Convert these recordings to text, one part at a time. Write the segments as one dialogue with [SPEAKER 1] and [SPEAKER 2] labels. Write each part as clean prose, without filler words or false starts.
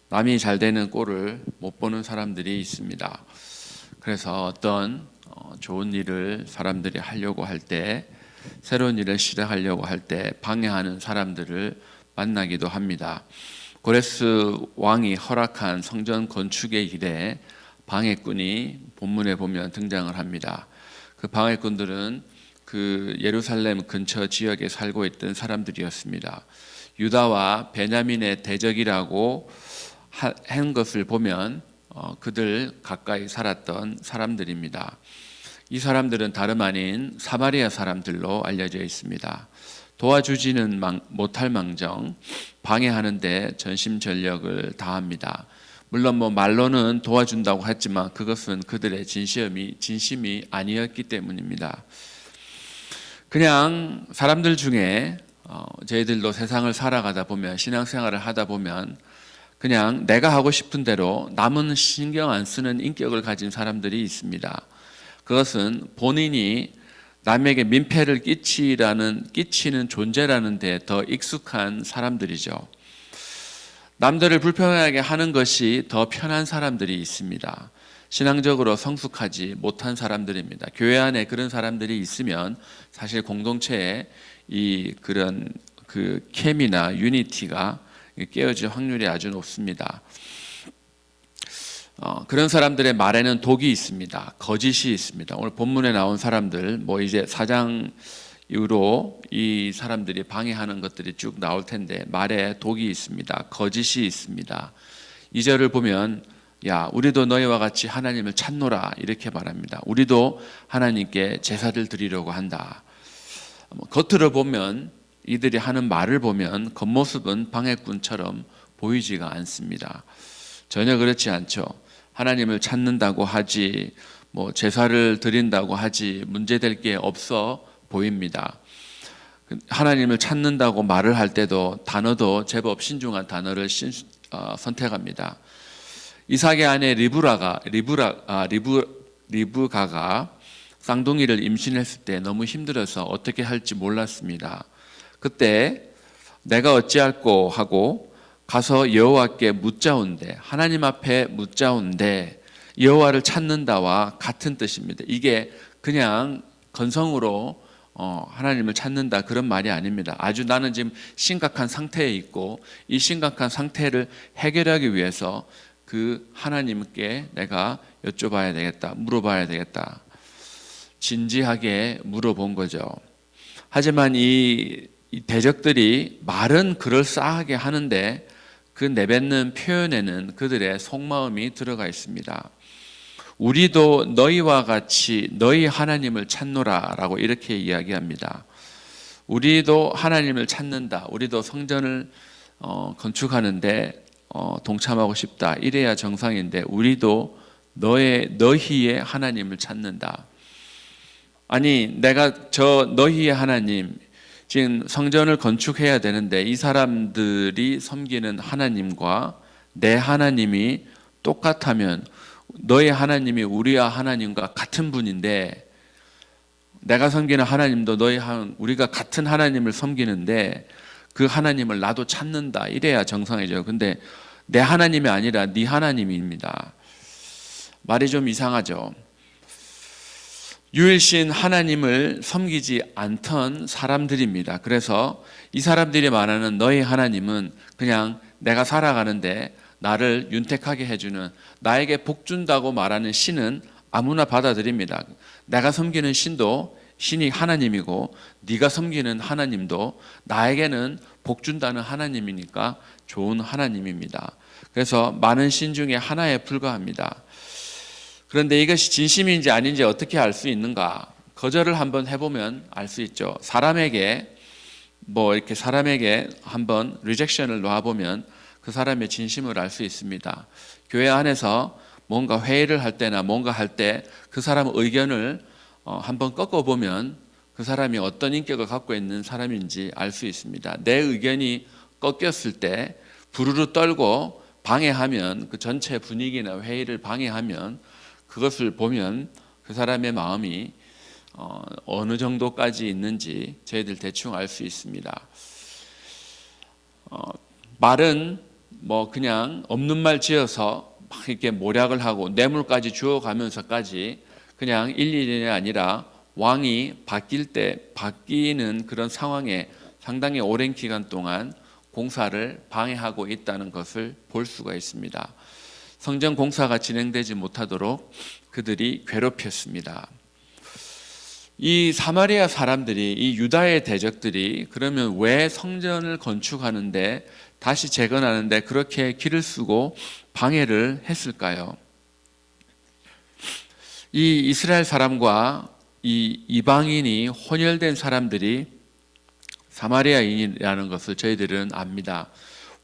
[SPEAKER 1] 남이 잘 되는 꼴을 못 보는 사람들이 있습니다. 그래서 어떤 좋은 일을 사람들이 하려고 할 때, 새로운 일을 시작하려고 할 때 방해하는 사람들을 만나기도 합니다. 고레스 왕이 허락한 성전 건축의 일에 방해꾼이 본문에 보면 등장을 합니다. 그 방해꾼들은 그 예루살렘 근처 지역에 살고 있던 사람들이었습니다. 유다와 베냐민의 대적이라고 한 것을 보면 그들 가까이 살았던 사람들입니다. 이 사람들은 다름 아닌 사마리아 사람들로 알려져 있습니다. 도와주지는 못할 망정 방해하는데 전심전력을 다합니다. 물론 말로는 도와준다고 했지만 그것은 그들의 진심이 아니었기 때문입니다. 그냥 사람들 중에 저희들도 세상을 살아가다 보면, 신앙생활을 하다 보면 그냥 내가 하고 싶은 대로 남은 신경 안 쓰는 인격을 가진 사람들이 있습니다. 그것은 본인이 남에게 민폐를 끼치는 존재라는 데 더 익숙한 사람들이죠. 남들을 불편하게 하는 것이 더 편한 사람들이 있습니다. 신앙적으로 성숙하지 못한 사람들입니다. 교회 안에 그런 사람들이 있으면 사실 공동체에 그런 케미나 유니티가 깨어질 확률이 아주 높습니다. 그런 사람들의 말에는 독이 있습니다. 거짓이 있습니다. 오늘 본문에 나온 사람들, 이제 4장 이후로 이 사람들이 방해하는 것들이 쭉 나올 텐데, 말에 독이 있습니다. 거짓이 있습니다. 2절을 보면, 야, 우리도 너희와 같이 하나님을 찾노라, 이렇게 말합니다. 우리도 하나님께 제사를 드리려고 한다. 겉으로 보면, 이들이 하는 말을 보면 겉모습은 방해꾼처럼 보이지가 않습니다. 전혀 그렇지 않죠. 하나님을 찾는다고 하지, 제사를 드린다고 하지 문제될 게 없어 보입니다. 하나님을 찾는다고 말을 할 때도 단어도 제법 신중한 단어를 선택합니다. 이삭의 아내 리브가가 쌍둥이를 임신했을 때 너무 힘들어서 어떻게 할지 몰랐습니다. 그때 내가 어찌할꼬 하고 가서 여호와께 묻자온대, 하나님 앞에 묻자온대, 여호와를 찾는다와 같은 뜻입니다. 이게 그냥 건성으로 하나님을 찾는다 그런 말이 아닙니다. 아주 나는 지금 심각한 상태에 있고 이 심각한 상태를 해결하기 위해서 그 하나님께 내가 여쭤봐야 되겠다, 물어봐야 되겠다, 진지하게 물어본 거죠. 하지만 이 대적들이 말은 그럴싸하게 하는데 그 내뱉는 표현에는 그들의 속마음이 들어가 있습니다. 우리도 너희와 같이 너희 하나님을 찾노라 라고 이렇게 이야기합니다. 우리도 하나님을 찾는다, 우리도 성전을 건축하는데 동참하고 싶다, 이래야 정상인데 우리도 너희의 하나님을 찾는다. 아니, 내가 너희의 하나님, 지금 성전을 건축해야 되는데 이 사람들이 섬기는 하나님과 내 하나님이 똑같다면, 너희 하나님이 우리와 하나님과 같은 분인데, 내가 섬기는 하나님도 우리가 같은 하나님을 섬기는데 그 하나님을 나도 찾는다, 이래야 정상이죠. 근데 내 하나님이 아니라 네 하나님입니다. 말이 좀 이상하죠. 유일신 하나님을 섬기지 않던 사람들입니다. 그래서 이 사람들이 말하는 너희 하나님은 그냥 내가 살아가는데 나를 윤택하게 해주는, 나에게 복 준다고 말하는 신은 아무나 받아들입니다. 내가 섬기는 신이 하나님이고 네가 섬기는 하나님도 나에게는 복 준다는 하나님이니까 좋은 하나님입니다. 그래서 많은 신 중에 하나에 불과합니다. 그런데 이것이 진심인지 아닌지 어떻게 알 수 있는가? 거절을 한번 해보면 알 수 있죠. 사람에게 한번 리젝션을 놓아보면 그 사람의 진심을 알 수 있습니다. 교회 안에서 뭔가 회의를 할 때나 뭔가 할 때 그 사람 의견을 한번 꺾어보면 그 사람이 어떤 인격을 갖고 있는 사람인지 알 수 있습니다. 내 의견이 꺾였을 때 부르르 떨고 방해하면, 그 전체 분위기나 회의를 방해하면, 그것을 보면 그 사람의 마음이 어느 정도까지 있는지 저희들 대충 알 수 있습니다. 말은 뭐 그냥 없는 말 지어서 막 이렇게 모략을 하고 뇌물까지 주어가면서까지 그냥 1, 2년이 아니라 왕이 바뀔 때 바뀌는 그런 상황에 상당히 오랜 기간 동안 공사를 방해하고 있다는 것을 볼 수가 있습니다. 성전 공사가 진행되지 못하도록 그들이 괴롭혔습니다. 이 사마리아 사람들이, 이 유다의 대적들이 그러면 왜 성전을 건축하는데 다시 재건하는데 그렇게 길을 쓰고 방해를 했을까요? 이 이스라엘 사람과 이 이방인이 혼혈된 사람들이 사마리아인이라는 것을 저희들은 압니다.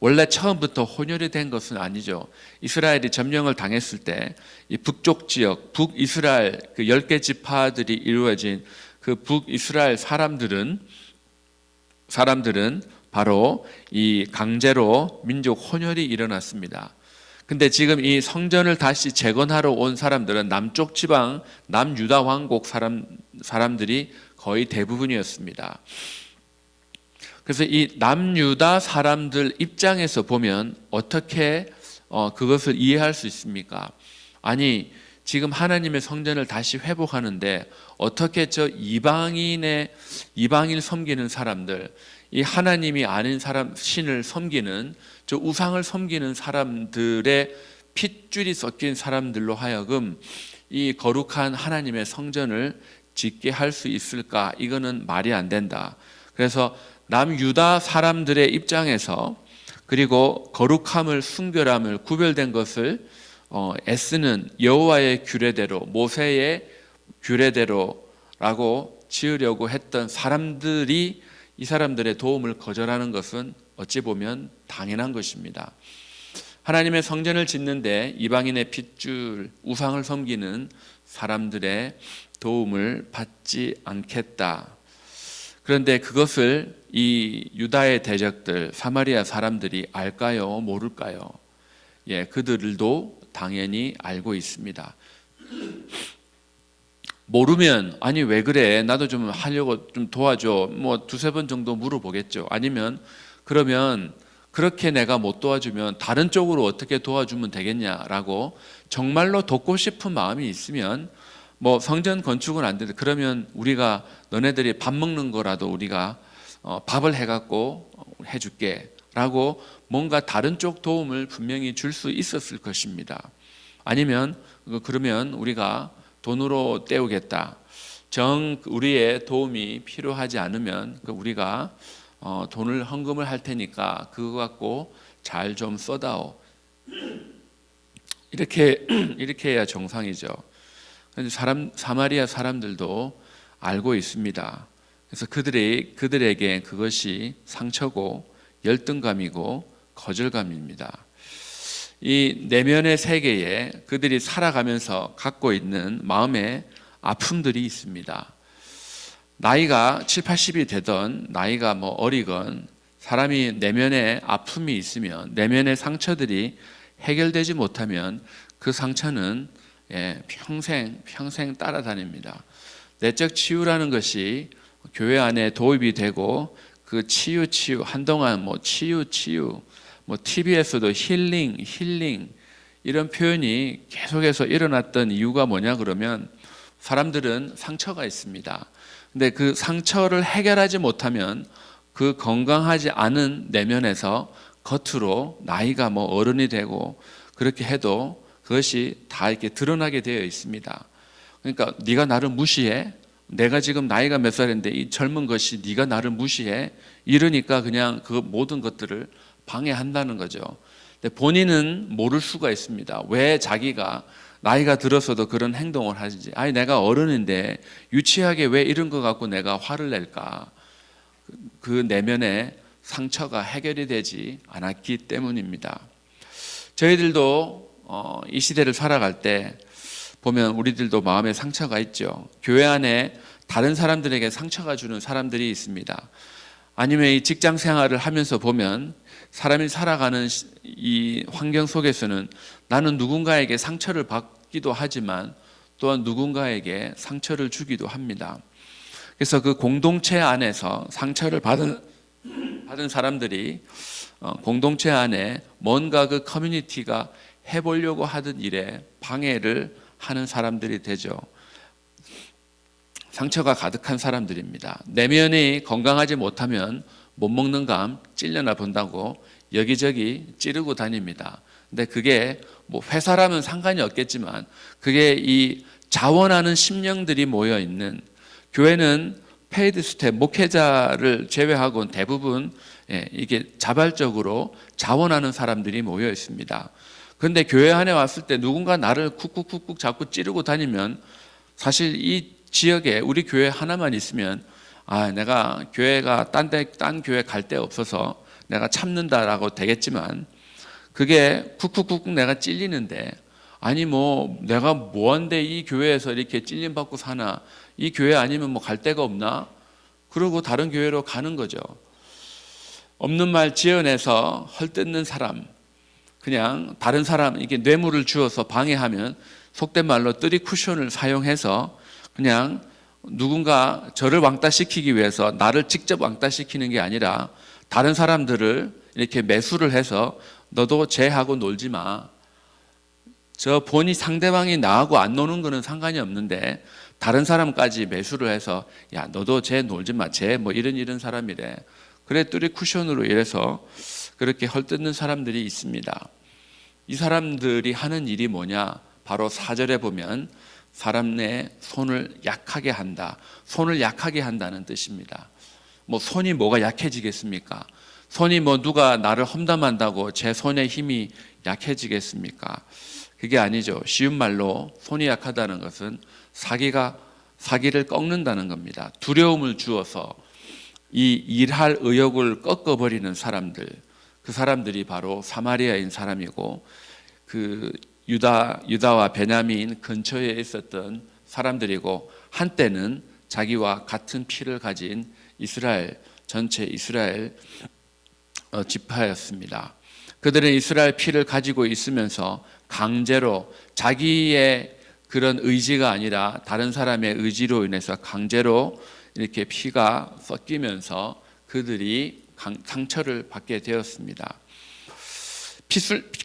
[SPEAKER 1] 원래 처음부터 혼혈이 된 것은 아니죠. 이스라엘이 점령을 당했을 때 이 북쪽 지역, 북이스라엘 그 10개 지파들이 이루어진 그 북이스라엘 사람들은 바로 이 강제로 민족 혼혈이 일어났습니다. 근데 지금 이 성전을 다시 재건하러 온 사람들은 남쪽 지방 남유다 왕국 사람들이 거의 대부분이었습니다. 그래서 이 남유다 사람들 입장에서 보면 어떻게 그것을 이해할 수 있습니까? 아니, 지금 하나님의 성전을 다시 회복하는데 어떻게 저 이방인을 섬기는 사람들, 이 하나님이 아닌 사람, 신을 섬기는, 저 우상을 섬기는 사람들의 핏줄이 섞인 사람들로 하여금 이 거룩한 하나님의 성전을 짓게 할 수 있을까? 이거는 말이 안 된다. 그래서 남유다 사람들의 입장에서, 그리고 거룩함을, 순결함을, 구별된 것을 애쓰는 여호와의 규례대로, 모세의 규례대로라고 지으려고 했던 사람들이 이 사람들의 도움을 거절하는 것은 어찌 보면 당연한 것입니다. 하나님의 성전을 짓는데 이방인의 핏줄, 우상을 섬기는 사람들의 도움을 받지 않겠다. 그런데 그것을 이 유다의 대적들, 사마리아 사람들이 알까요? 모를까요? 그들도 당연히 알고 있습니다. 모르면 아니 왜 그래? 나도 좀 하려고 좀 도와줘. 뭐 두세 번 정도 물어보겠죠. 아니면 그러면 그렇게 내가 못 도와주면 다른 쪽으로 어떻게 도와주면 되겠냐라고 정말로 돕고 싶은 마음이 있으면 뭐 성전 건축은 안 되는데 그러면 우리가 너네들이 밥 먹는 거라도 우리가 밥을 해갖고 해줄게 라고 뭔가 다른 쪽 도움을 분명히 줄 수 있었을 것입니다. 아니면 그러면 우리가 돈으로 때우겠다. 우리의 도움이 필요하지 않으면 우리가 돈을 헌금을 할 테니까 그거 갖고 잘 좀 써다오. 이렇게 해야 정상이죠. 사마리아 사람들도 알고 있습니다. 그래서 그들에게 그것이 상처고 열등감이고 거절감입니다. 이 내면의 세계에 그들이 살아가면서 갖고 있는 마음의 아픔들이 있습니다. 나이가 7, 80이 되던 나이가 뭐 어리건 사람이 내면에 아픔이 있으면 내면의 상처들이 해결되지 못하면 그 상처는 평생 따라다닙니다. 내적 치유라는 것이 교회 안에 도입이 되고 그 치유 한동안 뭐 치유 뭐 TV에서도 힐링 이런 표현이 계속해서 일어났던 이유가 뭐냐 그러면 사람들은 상처가 있습니다. 근데 그 상처를 해결하지 못하면 그 건강하지 않은 내면에서 겉으로 나이가 뭐 어른이 되고 그렇게 해도 그것이 다 이렇게 드러나게 되어 있습니다. 그러니까 네가 나를 무시해? 내가 지금 나이가 몇 살인데 이 젊은 것이 네가 나를 무시해? 이러니까 그냥 그 모든 것들을 방해한다는 거죠. 근데 본인은 모를 수가 있습니다. 왜 자기가 나이가 들어서도 그런 행동을 하지? 아니 내가 어른인데 유치하게 왜 이런 거 갖고 내가 화를 낼까? 그 내면의 상처가 해결이 되지 않았기 때문입니다. 저희들도 이 시대를 살아갈 때 보면 우리들도 마음에 상처가 있죠. 교회 안에 다른 사람들에게 상처가 주는 사람들이 있습니다. 아니면 이 직장 생활을 하면서 보면 사람이 살아가는 이 환경 속에서는 나는 누군가에게 상처를 받기도 하지만 또한 누군가에게 상처를 주기도 합니다. 그래서 그 공동체 안에서 상처를 받은 받은 사람들이 공동체 안에 뭔가 그 커뮤니티가 해보려고 하던 일에 방해를 하는 사람들이 되죠. 상처가 가득한 사람들입니다. 내면이 건강하지 못하면 못 먹는 감 찔려나 본다고 여기저기 찌르고 다닙니다. 근데 그게 뭐 회사라면 상관이 없겠지만 그게 이 자원하는 심령들이 모여 있는, 교회는 페이드 스텝 목회자를 제외하고는 대부분 이게 자발적으로 자원하는 사람들이 모여 있습니다. 그런데 교회 안에 왔을 때 누군가 나를 쿡쿡쿡쿡 자꾸 찌르고 다니면 사실 이 지역에 우리 교회 하나만 있으면 내가 교회가 딴 교회 갈 데 없어서 내가 참는다라고 되겠지만, 그게 쿡쿡쿡 내가 찔리는데, 아니 뭐 내가 뭐한데 이 교회에서 이렇게 찔림받고 사나, 이 교회 아니면 뭐 갈 데가 없나, 그러고 다른 교회로 가는 거죠. 없는 말 지어내서 헐뜯는 사람, 그냥 다른 사람 이게 뇌물을 주어서 방해하면 속된 말로 뜨리 쿠션을 사용해서 그냥 누군가 저를 왕따시키기 위해서 나를 직접 왕따시키는 게 아니라 다른 사람들을 이렇게 매수를 해서 너도 쟤하고 놀지 마. 저 본이 상대방이 나하고 안 노는 거는 상관이 없는데 다른 사람까지 매수를 해서 야 너도 쟤 놀지 마. 쟤 뭐 이런 사람이래. 그래 뚜리 쿠션으로 이래서 그렇게 헐뜯는 사람들이 있습니다. 이 사람들이 하는 일이 뭐냐? 바로 4절에 보면 사람 내 손을 약하게 한다. 손을 약하게 한다는 뜻입니다. 뭐 손이 뭐가 약해지겠습니까? 손이 뭐 누가 나를 험담한다고 제 손의 힘이 약해지겠습니까? 그게 아니죠. 쉬운 말로 손이 약하다는 것은 사기를 꺾는다는 겁니다. 두려움을 주어서 이 일할 의욕을 꺾어버리는 사람들, 그 사람들이 바로 사마리아인 사람이고, 그 유다와 베냐민 근처에 있었던 사람들이고, 한때는 자기와 같은 피를 가진 전체 이스라엘 지파였습니다. 그들은 이스라엘 피를 가지고 있으면서 강제로 자기의 그런 의지가 아니라 다른 사람의 의지로 인해서 강제로 이렇게 피가 섞이면서 그들이 상처를 받게 되었습니다.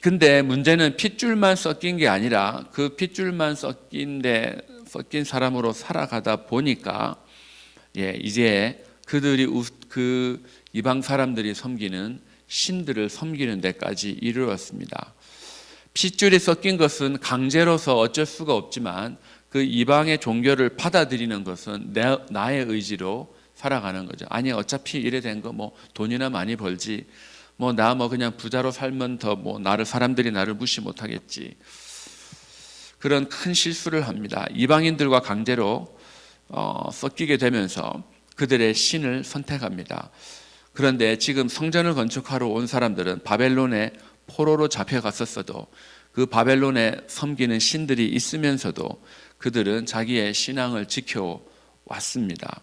[SPEAKER 1] 근데 문제는 핏줄만 섞인 게 아니라 그 핏줄만 섞인 사람으로 살아가다 보니까 이제 그들이 그 이방 사람들이 섬기는 신들을 섬기는 데까지 이르렀습니다. 핏줄이 섞인 것은 강제로서 어쩔 수가 없지만 그 이방의 종교를 받아들이는 것은 나의 의지로 살아가는 거죠. 아니 어차피 이래 된 거 뭐 돈이나 많이 벌지, 나 그냥 부자로 살면 더 사람들이 나를 무시 못하겠지. 그런 큰 실수를 합니다. 이방인들과 강제로 섞이게 되면서 그들의 신을 선택합니다. 그런데 지금 성전을 건축하러 온 사람들은 바벨론의 포로로 잡혀갔었어도 그 바벨론에 섬기는 신들이 있으면서도 그들은 자기의 신앙을 지켜왔습니다.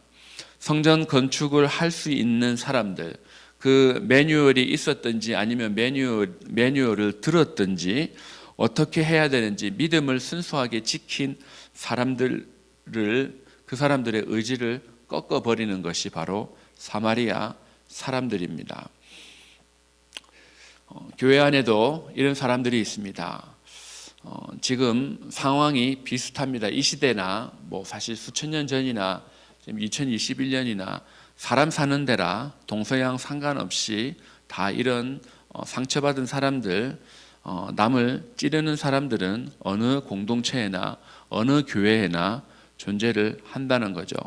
[SPEAKER 1] 성전 건축을 할 수 있는 사람들, 그 매뉴얼이 있었든지 아니면 매뉴얼을 들었든지 어떻게 해야 되는지 믿음을 순수하게 지킨 사람들을, 그 사람들의 의지를 꺾어버리는 것이 바로 사마리아 사람들입니다. 교회 안에도 이런 사람들이 있습니다. 지금 상황이 비슷합니다. 이 시대나 사실 수천 년 전이나 지금 2021년이나 사람 사는 데라 동서양 상관없이 다 이런 상처받은 사람들, 남을 찌르는 사람들은 어느 공동체에나 어느 교회에나 존재를 한다는 거죠.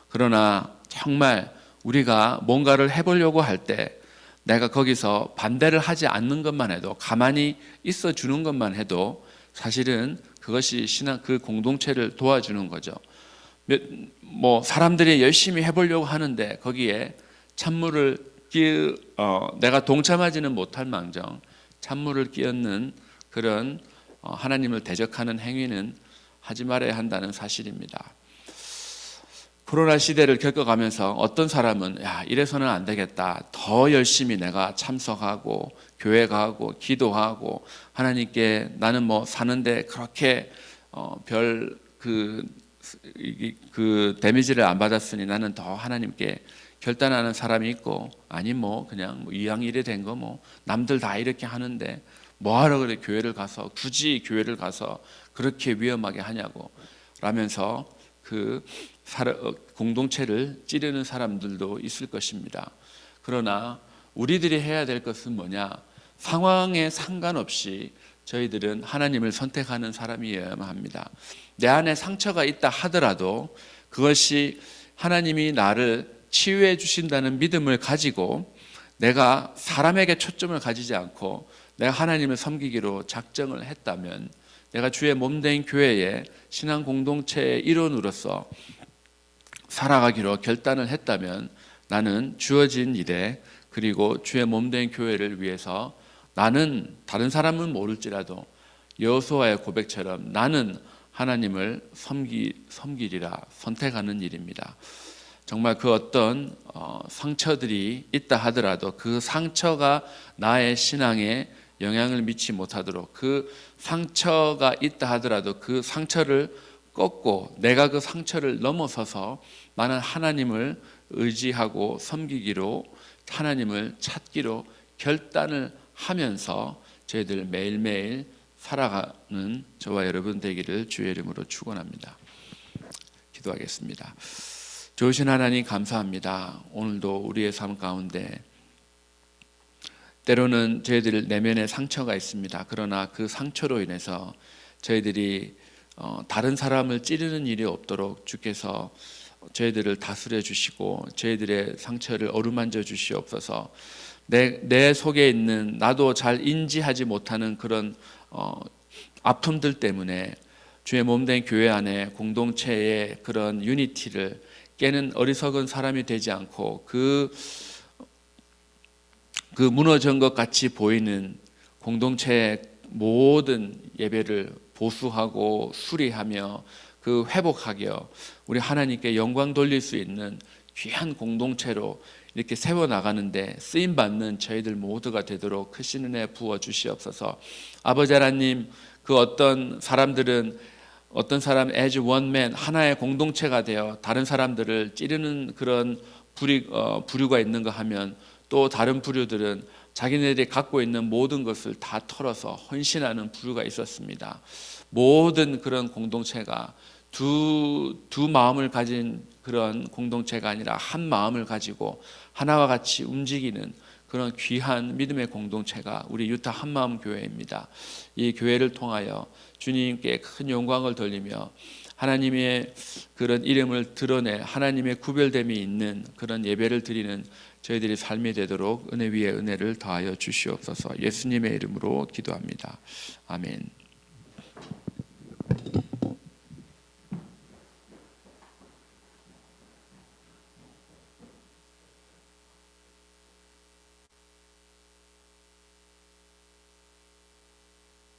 [SPEAKER 1] 그러나 정말 우리가 뭔가를 해보려고 할 때 내가 거기서 반대를 하지 않는 것만 해도, 가만히 있어 주는 것만 해도 사실은 그것이 그 공동체를 도와주는 거죠. 사람들이 열심히 해보려고 하는데 거기에 찬물을 내가 동참하지는 못할 망정 찬물을 끼얹는 그런 하나님을 대적하는 행위는 하지 말아야 한다는 사실입니다. 코로나 시대를 겪어가면서 어떤 사람은 이래서는 안 되겠다, 더 열심히 내가 참석하고 교회 가고 기도하고 하나님께 나는 사는데 그렇게 별 데미지를 안 받았으니 나는 더 하나님께 결단하는 사람이 있고, 아니 뭐 그냥 이왕 이래 된 거 뭐 남들 다 이렇게 하는데 뭐하러 그래 교회를 가서, 굳이 교회를 가서 그렇게 위험하게 하냐고 라면서 그 공동체를 찌르는 사람들도 있을 것입니다. 그러나 우리들이 해야 될 것은 뭐냐? 상황에 상관없이 저희들은 하나님을 선택하는 사람이어야만 합니다. 내 안에 상처가 있다 하더라도 그것이 하나님이 나를 치유해 주신다는 믿음을 가지고 내가 사람에게 초점을 가지지 않고 내가 하나님을 섬기기로 작정을 했다면, 내가 주의 몸된 교회의 신앙 공동체의 일원으로서 살아가기로 결단을 했다면, 나는 주어진 일에, 그리고 주의 몸된 교회를 위해서 나는 다른 사람은 모를지라도 여호수아의 고백처럼 나는 하나님을 섬기리라 선택하는 일입니다. 정말 그 어떤 상처들이 있다 하더라도 그 상처가 나의 신앙에 영향을 미치지 못하도록, 그 상처가 있다 하더라도 그 상처를 꺾고 내가 그 상처를 넘어서서 나는 하나님을 의지하고 섬기기로, 하나님을 찾기로 결단을 하면서 저희들 매일매일 살아가는 저와 여러분 되기를 주의 이름으로 축원합니다. 기도하겠습니다. 좋으신 하나님 감사합니다. 오늘도 우리의 삶 가운데 때로는 저희들 내면에 상처가 있습니다. 그러나 그 상처로 인해서 저희들이 다른 사람을 찌르는 일이 없도록 주께서 저희들을 다스려 주시고 저희들의 상처를 어루만져 주시옵소서. 내 속에 있는 나도 잘 인지하지 못하는 그런 아픔들 때문에 주의 몸된 교회 안에 공동체의 그런 유니티를 깨는 어리석은 사람이 되지 않고 그 무너진 것 같이 보이는 공동체의 모든 예배를 보수하고 수리하며 그 회복하여 우리 하나님께 영광 돌릴 수 있는 귀한 공동체로 이렇게 세워나가는데 쓰임받는 저희들 모두가 되도록 크신 은혜 부어주시옵소서. 아버지 하나님, 그 어떤 사람들은 어떤 사람 as one man, 하나의 공동체가 되어 다른 사람들을 찌르는 그런 부류가 있는가 하면, 또 다른 부류들은 자기네들이 갖고 있는 모든 것을 다 털어서 헌신하는 부류가 있었습니다. 모든 그런 공동체가 두 마음을 가진 그런 공동체가 아니라 한 마음을 가지고 하나와 같이 움직이는 그런 귀한 믿음의 공동체가 우리 유타 한마음 교회입니다. 이 교회를 통하여 주님께 큰 영광을 돌리며 하나님의 그런 이름을 드러내 하나님의 구별됨이 있는 그런 예배를 드리는 저희들이 삶이 되도록 은혜 위에 은혜를 더하여 주시옵소서. 예수님의 이름으로 기도합니다. 아멘.